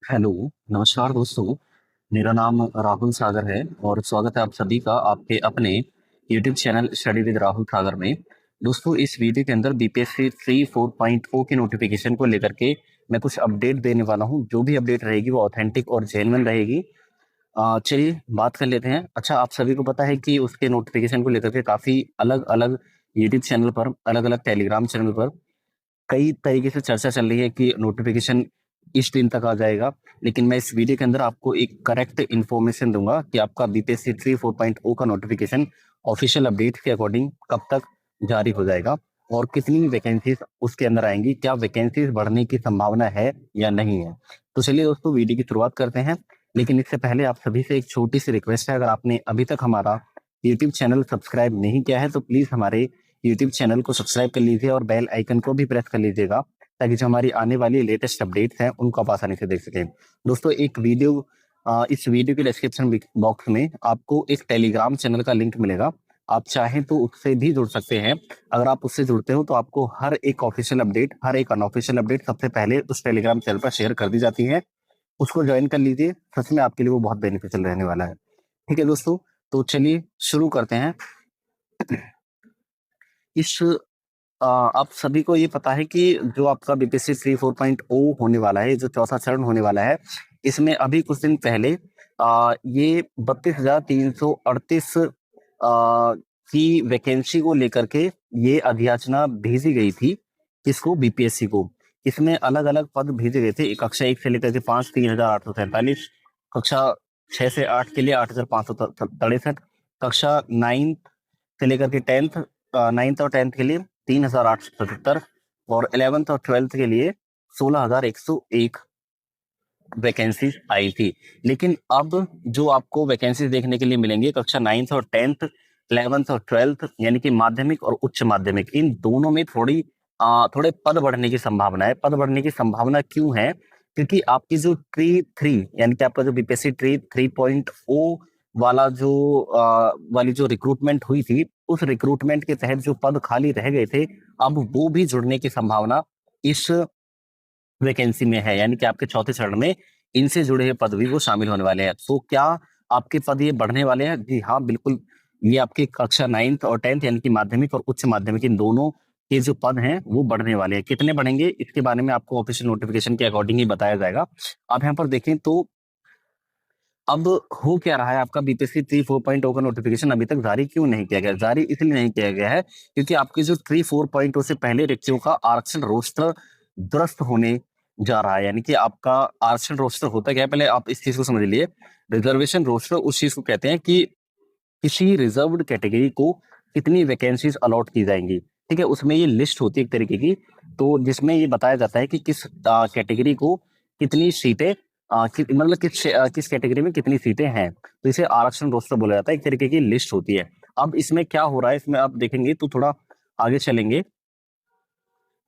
Hello, नमस्कार दोस्तों। मेरा नाम राहुल सागर है और स्वागत है आप सभी का आपके अपने YouTube channel study with Rahul Sagar में। दोस्तों, इस वीडियो के अंदर बीपीएससी 3 4.0 के नोटिफिकेशन को लेकर के मैं कुछ अपडेट देने वाला हूं। जो भी अपडेट रहेगी वो ऑथेंटिक और जेन्युइन रहेगी। चलिए बात कर लेते हैं। अच्छा, आप सभी को पता है कि उसके नोटिफिकेशन को लेकर के काफ़ी अलग-अलग यूट्यूब चैनल पर, अलग-अलग टेलीग्राम चैनल पर कई तरीके से चर्चा चल रही है कि नोटिफिकेशन इस दिन तक आ जाएगा। लेकिन मैं इस वीडियो के अंदर आपको एक करेक्ट इन्फॉर्मेशन दूंगा कि आपका बीपीएससी 3 4.0 का नोटिफिकेशन ऑफिशियल अपडेट के अकॉर्डिंग कब तक जारी हो जाएगा और कितनी वैकेंसीज उसके अंदर आएंगी, क्या वैकेंसीज बढ़ने की संभावना है या नहीं है। तो चलिए दोस्तों, वीडियो की शुरुआत करते हैं। लेकिन इससे पहले आप सभी से एक छोटी सी रिक्वेस्ट है, अगर आपने अभी तक हमारा यूट्यूब चैनल सब्सक्राइब नहीं किया है तो प्लीज हमारे यूट्यूब चैनल को सब्सक्राइब कर लीजिए और बेल आइकन को भी प्रेस कर लीजिएगा, ताकि जो हमारी आने वाली लेटेस्ट अपडेट्स हैं उनको आप आसानी से देख सकें। दोस्तों, इस वीडियो के डिस्क्रिप्शन बॉक्स में आपको एक टेलीग्राम चैनल का लिंक मिलेगा। आप चाहें तो उससे भी जुड़ सकते हैं। अगर आप उससे जुड़ते हो तो आपको हर एक ऑफिशियल अपडेट, हर एक अनऑफिशियल अपडेट सबसे पहले उस टेलीग्राम चैनल पर शेयर कर दी जाती है। उसको ज्वाइन कर लीजिए, सच में आपके लिए वो बहुत बेनिफिशियल रहने वाला है। ठीक है दोस्तों, तो चलिए शुरू करते हैं। इस आप सभी को ये पता है कि जो आपका बीपीएससी 3 4.0 होने वाला है, जो चौथा चरण होने वाला है, इसमें अभी कुछ दिन पहले ये 32,338 की वैकेंसी को लेकर के ये अधियाचना भेजी गई थी। किसको? बीपीएससी को। इसमें अलग-अलग पद भेजे गए थे। कक्षा 1 से लेकर के 5 3,843, कक्षा 6 से 8 के लिए 8,563, कक्षा 9 से लेकर के 9th और 10th के लिए 3,877 और 11th और 12th के लिए 16,101 वैकेंसीज आई थी। लेकिन अब जो आपको वैकेंसीज देखने के लिए मिलेंगे कक्षा 9th और 10th, 11th और 12th, यानी कि माध्यमिक और उच्च माध्यमिक, इन दोनों में थोड़े पद बढ़ने की संभावना है। पद बढ़ने की संभावना क्यों है? क्योंकि आपकी जो ट्री थ्री, यानी कि आपका जो बीपीएससी ट्री 3.0 वाली जो रिक्रूटमेंट हुई थी, उस रिक्रूटमेंट के तहत जो पद खाली रह गए थे, अब वो भी जुड़ने की संभावना इस वैकेंसी में है। यानी कि आपके चौथे चरण में इनसे जुड़े हुए पद भी वो शामिल होने वाले हैं। तो क्या आपके पद ये बढ़ने वाले हैं? जी हाँ, बिल्कुल। ये आपकी कक्षा 9th और 10th, यानी कि माध्यमिक और उच्च माध्यमिक, इन दोनों के जो पद हैं वो बढ़ने वाले हैं। कितने बढ़ेंगे इसके बारे में आपको ऑफिशियल नोटिफिकेशन के अकॉर्डिंग ही बताया जाएगा। आप यहाँ पर देखें तो अब हो क्या रहा है, आपका बीपीएससी 3 4.0 का नोटिफिकेशन अभी तक जारी क्यों नहीं किया गया? जारी इसलिए नहीं किया गया है क्योंकि आपकी जो 3 4.0 से पहले रिक्तियों का आरक्षण रोस्टर दुरुस्त होने जा रहा है। यानी कि आपका आरक्षण रोस्टर होता क्या है, पहले आप इस चीज को समझ लिए। रिजर्वेशन रोस्टर उस चीज को कहते हैं कि किसी रिजर्व्ड कैटेगरी को कितनी वैकेंसीज अलॉट की जाएंगी। ठीक है, उसमें ये लिस्ट होती है एक तरीके की, तो जिसमें ये बताया जाता है कि किस कैटेगरी को कितनी सीटें, मतलब किस कैटेगरी में कितनी सीटें हैं। तो इसे आरक्षण रोस्टर बोला जाता है, एक तरीके की लिस्ट होती है। अब इसमें क्या हो रहा है, इसमें आप देखेंगे तो थोड़ा आगे चलेंगे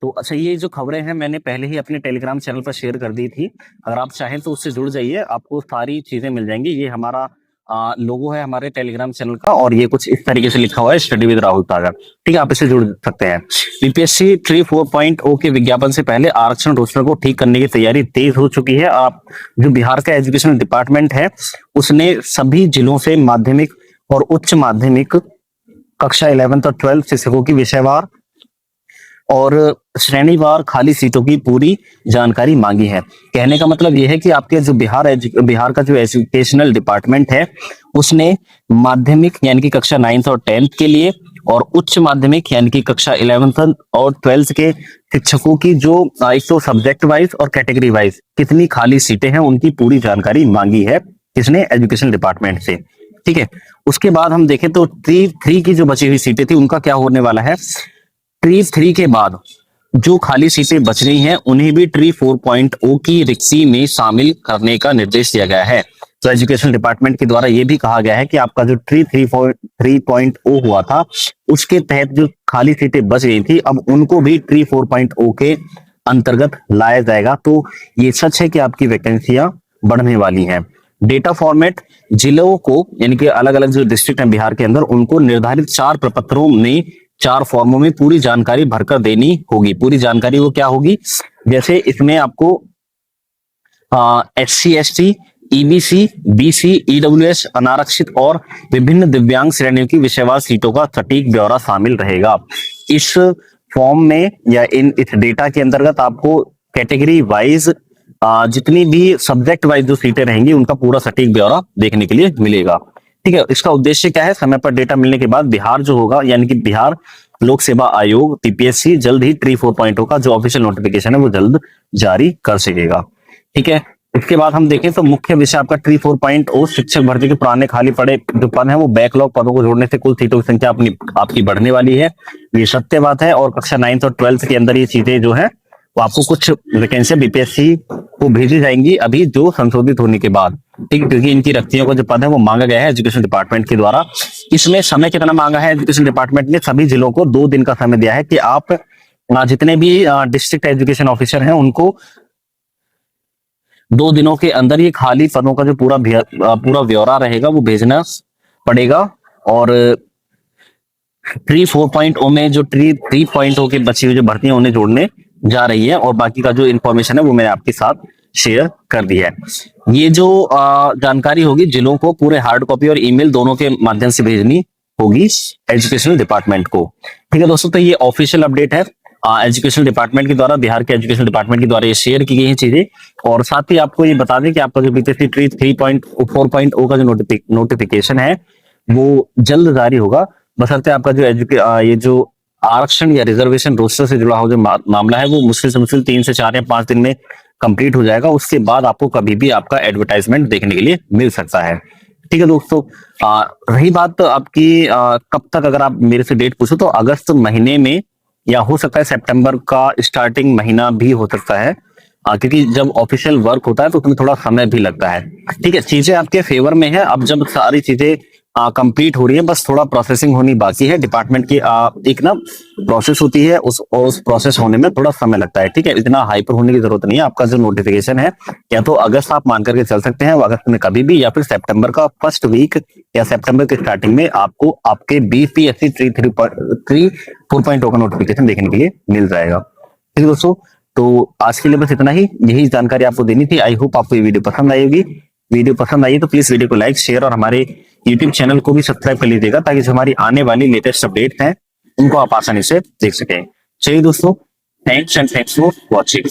तो अच्छा, ये जो खबरें हैं मैंने पहले ही अपने टेलीग्राम चैनल पर शेयर कर दी थी। अगर आप चाहें तो उससे जुड़ जाइए, आपको सारी चीजें मिल जाएंगी। ये हमारा लोगो है हमारे टेलीग्राम चैनल का, और ये कुछ इस तरीके से लिखा हुआ है, स्टडी विद राहुल सागर। ठीक है, आप इससे जुड़ सकते हैं। बीपीएससी 3 4.0 के विज्ञापन से पहले आरक्षण रोस्टर को ठीक करने की तैयारी तेज हो चुकी है। आप जो बिहार का एजुकेशन डिपार्टमेंट है, उसने सभी जिलों से माध्यमिक और उच्च माध्यमिक कक्षा 11th और 12th शिक्षकों की विषयवार और श्रेणीवार खाली सीटों की पूरी जानकारी मांगी है। कहने का मतलब यह है कि आपके जो बिहार का जो एजुकेशनल डिपार्टमेंट है, उसने माध्यमिक यानी कि कक्षा 9th और 10th के लिए और उच्च माध्यमिक यानी कि कक्षा 11th और 12th के शिक्षकों की जो एक तो सब्जेक्ट वाइज और कैटेगरी वाइज कितनी खाली सीटें हैं, उनकी पूरी जानकारी मांगी है। किसने? एजुकेशन डिपार्टमेंट से। ठीक है, उसके बाद हम देखें तो ट्री थ्री की जो बची हुई सीटें थी, उनका क्या होने वाला है। ट्री थ्री के बाद जो खाली सीटें बच रही हैं, उन्हें भी ट्री 4.0 की रिक्ति में शामिल करने का निर्देश दिया गया है। तो एजुकेशन डिपार्टमेंट के द्वारा यह भी कहा गया है कि आपका जो ट्री 3.0 हुआ था, उसके तहत जो खाली सीटें बच गई थी, अब उनको भी ट्री 4.0 के अंतर्गत लाया जाएगा। तो ये सच है कि आपकी वैकेंसियां बढ़ने वाली हैं। डेटा फॉर्मेट जिलों को, यानी कि अलग अलग जो डिस्ट्रिक्ट है बिहार के अंदर, उनको निर्धारित 4 प्रपत्रों में, 4 फॉर्मों में पूरी जानकारी भरकर देनी होगी। पूरी जानकारी वो क्या होगी? जैसे इसमें आपको SC ST, EBC, BC, EWS, अनारक्षित और विभिन्न दिव्यांग श्रेणियों की विषयवार सीटों का सटीक ब्यौरा शामिल रहेगा। इस फॉर्म में या इस डेटा के अंतर्गत आपको कैटेगरी वाइज जितनी भी सब्जेक्ट वाइज जो सीटें रहेंगी उनका पूरा सटीक ब्यौरा देखने के लिए मिलेगा। ठीक है, इसका उद्देश्य क्या है? समय पर डेटा मिलने के बाद बिहार जो होगा, यानी कि बिहार लोक सेवा आयोग PPSC जल्द ही ट्री 4.0 का जो ऑफिशियल नोटिफिकेशन है वो जल्द जारी कर सकेगा। ठीक है, इसके बाद हम देखें तो मुख्य विषय आपका ट्री 4.0 शिक्षक भर्ती के पुराने खाली पड़े जो पद है वो बैकलॉग पदों को जोड़ने से कुल सीटों की संख्या अपनी आपकी बढ़ने वाली है, ये सत्य बात है। और कक्षा 9th और 12th के अंदर ये चीजें जो है वो आपको कुछ वैकेंसियां BPSC को भेजी जाएंगी अभी जो संशोधित होने के बाद। ठीक है, क्योंकि इनकी रिक्तियों का जो पद है वो मांगा गया है एजुकेशन डिपार्टमेंट के द्वारा। इसमें समय कितना मांगा है एजुकेशन डिपार्टमेंट ने? सभी जिलों को 2 दिन का समय दिया है कि आप जितने भी डिस्ट्रिक्ट एजुकेशन ऑफिसर हैं उनको 2 दिनों के अंदर ये खाली पदों का जो पूरा ब्यौरा रहेगा वो भेजना पड़ेगा। और ट्री 4.0 में जो ट्री 3.0 के बची हुई जो भर्तियां उन्हें जोड़ने जा रही है, और बाकी का जो इन्फॉर्मेशन है वो मैंने आपके साथ शेयर कर दी है। ये जो जानकारी होगी जिलों को पूरे हार्ड कॉपी और ईमेल दोनों के माध्यम से भेजनी होगी एजुकेशन डिपार्टमेंट को। ठीक है दोस्तों, तो ये ऑफिशियल अपडेट है एजुकेशन डिपार्टमेंट के द्वारा, बिहार के एजुकेशन डिपार्टमेंट के द्वारा ये शेयर की गई है चीजें। और साथ ही आपको ये बता दें कि आपका जो BPSC ट्री 3.4.0 का जो नोटिफिकेशन है वो जल्द जारी होगा, बशर्ते आपका जो ये जो आरक्षण या रिजर्वेशन रोस्टर से जुड़ा हुआ जो मामला है वो मुश्किल से मुश्किल 3 से 4 या 5 दिन में कंप्लीट हो जाएगा। उसके बाद आपको कभी भी आपका एडवर्टाइजमेंट देखने के लिए मिल सकता है। ठीक है दोस्तों, रही बात आपकी कब तक, अगर आप मेरे से डेट पूछो तो अगस्त महीने में, या हो सकता है सितंबर का स्टार्टिंग महीना भी हो सकता है, क्योंकि जब ऑफिशियल वर्क होता है तो उसमें थोड़ा समय भी लगता है। ठीक है, चीजें आपके फेवर में है। अब जब सारी चीजें कंप्लीट हो रही है, बस थोड़ा प्रोसेसिंग होनी बाकी है। डिपार्टमेंट की एक ना प्रोसेस होती है, उस प्रोसेस होने में थोड़ा समय लगता है। ठीक है, इतना हाइपर होने की जरूरत नहीं है। आपका जो नोटिफिकेशन है या तो अगस्त आप मान करके चल सकते हैं, अगस्त में कभी भी, या फिर सितंबर का फर्स्ट वीक या सितंबर के स्टार्टिंग में आपको आपके BPSC ट्री 4.0 का नोटिफिकेशन देखने के लिए मिल जाएगा। ठीक है दोस्तों, तो आज के लिए बस इतना ही, यही जानकारी आपको देनी थी। आई होप आपको ये वीडियो पसंद आई होगी। वीडियो पसंद आई तो प्लीज वीडियो को लाइक, शेयर और हमारे YouTube चैनल को भी सब्सक्राइब कर लीजिएगा, ताकि जो हमारी आने वाली लेटेस्ट अपडेट हैं उनको आप आसानी से देख सकें। चलिए दोस्तों, थैंक्स फॉर वॉचिंग।